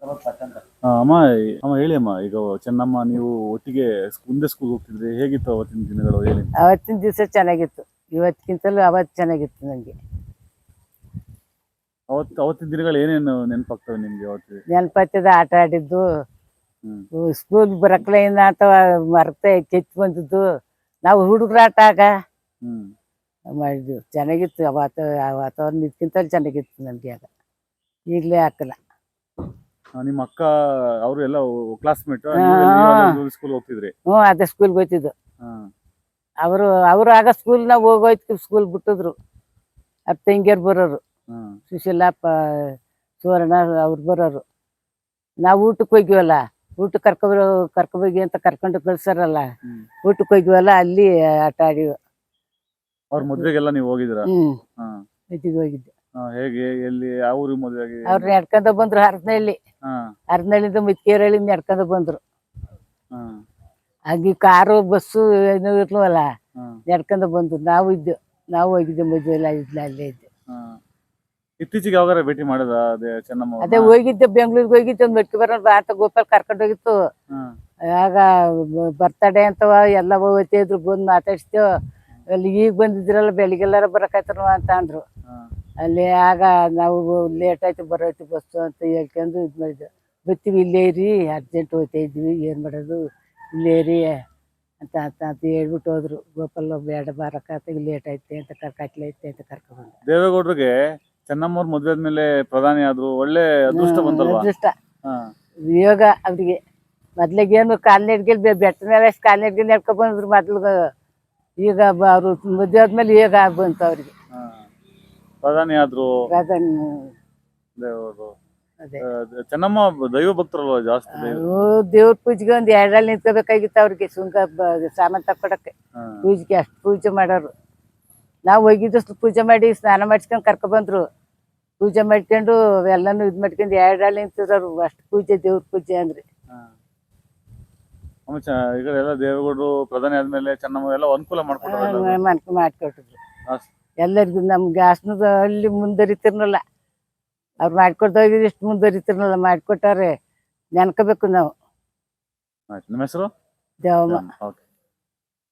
ಅಮ್ಮ ಅಮ್ಮ ಹೇಳಿ ಅಮ್ಮ, ಈಗ ಚೆನ್ನಮ್ಮ ನೀವು ಒಟ್ಟಿಗೆ ಒಂದೇ ಸ್ಕೂಲ್ ಹೋಗ್ತಿದ್ರಿ, ಹೇಗಿತ್ತು ಅವತ್ತಿನ ದಿನಗಳು ಹೇಳಿ? ಅವತ್ತಿನ ದಿವಸ ಚೆನ್ನಾಗಿತ್ತು, ಇವತ್ತಿಗಿಂತಲೂ ಅವತ್ತು ಚೆನ್ನಾಗಿತ್ತು ನನಗೆ. ಅವತ್ತಿನ ದಿನಗಳು ಏನೇನು ನೆನಪಾಗ್ತವೆ ನಿಮ್ಗೆ? ಅವತ್ತು ನೆನಪಾಗ್ತದ, ಆಟ ಆಡಿದ್ದು, ಸ್ಕೂಲ್ ಬರಕ್ಲೆಯಿಂದ ಅಥವಾ ಮರತೆ ಕೆಚ್ಚ ಬಂದಿದ್ದು, ನಾವು ಹುಡುಗರಾಟ ಆಗ ಮಾಡಿದ್ವಿ. ಚೆನ್ನಾಗಿತ್ತು ಅವತ್ತು, ಆ ವಾತಾವರಣ ಇದಕ್ಕಿಂತಲೂ ಚೆನ್ನಾಗಿತ್ತು ನನಗೆ ಆಗ. ಈಗಲೇ ಹಾಕಲ್ಲ. ನಿಮ್ಮ ಅಕ್ಕ ಅವರು ಎಲ್ಲ ಕ್ಲಾಸ್ಮೇಟ್ ಸ್ಕೂಲ್ ಹೋಗ್ತಿದ್ರಿ? ಅದೇ ಸ್ಕೂಲ್ಗೆ ಹೋಗ್ತಿದ್ದು. ಅವರು ಆಗ ಸ್ಕೂಲ್ನಾಗ ಹೋಗೋಯ್ತು, ಸ್ಕೂಲ್ ಬಿಟ್ಟಿದ್ರು. ಅವ್ರ ತಂಗಿಯರು ಬರೋರು, ಸುಶೀಲಪ್ಪ ಸುವರ್ಣ ಅವ್ರು ಬರೋರು. ನಾವು ಊಟಕ್ಕೆ ಹೋಗ್ಯವಲ್ಲ, ಊಟಕ್ಕೆ ಕರ್ಕೊಬೋಗಿ ಅಂತ ಕರ್ಕೊಂಡು ಕಳ್ಸಾರಲ್ಲ, ಊಟಕ್ಕೆ ಹೋಗ್ಯವಲ್ಲ, ಅಲ್ಲಿ ಆಟ ಆಡಿವ. ಅವ್ರ ಮದ್ವೆಗೆಲ್ಲ ನೀವು ಹೋಗಿದ್ರ? ಹೋಗಿದ್ದೆ. ಹೇಗೆ, ಎಲ್ಲಿ, ಯಾವ ಊರಿಗೆ ಮದುವೆ? ಅವ್ರು ನಡ್ಕೊಂಡ ಬಂದ್ರು, ಹರದನಹಳ್ಳಿಯಿಂದ ಮಿತ್ಕೇರಳ್ಳಿ ನಡ್ಕೊಂಡ ಬಂದ್ರು. ಹಾಗೆ ಕಾರು ಬಸ್ಸು ಏನೂ ಇರ್ಲವಲ್ಲ, ನಡ್ಕೊಂಡ ಬಂದ್ರು. ನಾವು ಹೋಗಿದ್ದೆ, ಮದುವೆ ಎಲ್ಲ ಅಲ್ಲೇ ಇದ್ದೆ. ಇತ್ತೀಚೆಗೆ ಯಾವಾಗಾರ ಭೇಟಿ ಮಾಡಿದ ಚೆನ್ನಮ್ಮ? ಅದೇ ಹೋಗಿದ್ದೆ, ಬೆಂಗ್ಳೂರ್ಗೆ ಹೋಗಿದ್ದೆ. ಒಂದು ಮೆಟ್ಟಿ ಬರೋ ಭಾರತ ಗೋಪಾಲ್ ಕರ್ಕೊಂಡು ಹೋಗಿತ್ತು. ಆಗ ಬರ್ತಡೇ ಅಂತವ ಎಲ್ಲ ಹೋಗ್ತಿದ್ರು, ಬಂದು ಮಾತಾಡ್ಸ್ತೇವೆ. ಅಲ್ಲಿ ಈಗ ಬಂದಿದ್ರಲ್ಲ, ಬೆಳಿಗ್ಗೆಲ್ಲಾರ ಬರಕಾಯ್ತಾರ ಅಂತ ಅಂದ್ರು. ಅಲ್ಲಿ ಆಗ ನಾವು ಲೇಟ್ ಆಯ್ತು, ಬರೋಯ್ತು ಬಸ್ಸು ಅಂತ ಹೇಳ್ಕೊಂಡು ಇದು ಮಾಡಿದ್ವಿ. ಬರ್ತೀವಿ, ಇಲ್ಲೇ ಇರಿ, ಅರ್ಜೆಂಟ್ ಹೋಗ್ತಾ ಇದ್ವಿ, ಏನು ಮಾಡೋದು, ಇಲ್ಲೇ ಇರಿ ಅಂತ ಹೇಳ್ಬಿಟ್ಟು ಹೋದ್ರು. ಗೋಪಾಲ್ ಬೇಡ ಬರಕಾತ, ಲೇಟ್ ಐತೆ ಅಂತ ಕಟ್ಲೈತೆ ಅಂತ ಕರ್ಕೊಂಡ್ಬಂದು. ದೇವೇಗೌಡರಿಗೆ ಚೆನ್ನಮ್ಮವ್ರ ಮದ್ವೆ ಆದ್ಮೇಲೆ ಪ್ರಧಾನಿ ಆದ್ರು, ಒಳ್ಳೆ ಅದೃಷ್ಟ ಬಂತಲ್ವಾ? ಅದೃಷ್ಟ, ಯೋಗ ಅವ್ರಿಗೆ. ಮೊದ್ಲಿಗೇನು ಕಾಲ್ನಡಿಗೆಲ್ ಬೆಟ್ಟ ಮೇಲೆ ಕಾಲ್ನಡಿಗೆ ನಡ್ಕೊಂಡ್ ಬಂದ್ರು ಮೊದ್ಲು. ಈಗ ಅವ್ರು ಮದುವೆ ಆದ್ಮೇಲೆ ಈಗ ಬಂತು ಅವ್ರಿಗೆ ಪ್ರಧಾನಿ ಆದ್ರು. ಚೆನ್ನಮ್ಮ ದೈವ ಭಕ್ತರಲ್ವಾ ಜಾಸ್ತಿ? ದೇವ್ರ ಪೂಜೆಗೆ ಒಂದ್ 2 ಅಲ್ಲಿ ನಿಂತ್ಕೋಬೇಕಾಗಿತ್ತು ಅವ್ರಿಗೆ. ಸುಂಕ ಸಾಮಾನ್ ತಕೊಡಕ್ಕೆ ಪೂಜೆಗೆ ಅಷ್ಟು ಪೂಜೆ ಮಾಡೋರು. ನಾವು ಹೋಗಿದ್ದಷ್ಟು ಪೂಜೆ ಮಾಡಿ ಸ್ನಾನ ಮಾಡಿಸ್ಕೊಂಡು ಕರ್ಕೊಬಂದ್ರು. ಪೂಜೆ ಮಾಡ್ಕೊಂಡು ಎಲ್ಲಾನು ಇದ್ ಮಾಡ್ಕೊಂಡು 2 ಅಲ್ಲಿ ನಿಂತಿರೋರು. ಅಷ್ಟು ಪೂಜೆ, ದೇವ್ರ ಪೂಜೆ ಅಂದ್ರೆ. ಈಗ ಎಲ್ಲ ದೇವೇಗೌಡರು ಪ್ರಧಾನಿ ಆದ್ಮೇಲೆ ಚೆನ್ನಮ್ಮ ಎಲ್ಲ ಅನುಕೂಲ ಮಾಡ್ಕೊಟ್ಟಿದ್ರು ಎಲ್ಲರಿಗೂ. ನಮ್ಗೆ ಅಷ್ಟದ ಹಳ್ಳಿ ಮುಂದರಿತಿರ್ನಲ್ಲ, ಅವ್ರು ಮಾಡ್ಕೊಡ್ತಾ ಇಷ್ಟು ಮುಂದರಿತಿರ್ನಲ್ಲ, ಮಾಡ್ಕೊಟ್ಟಾರೆ. ನೆನ್ಕೋಬೇಕು ನಾವು. ನಿಮ್ಮ ಹೆಸರು? ದೇವಮ್ಮ.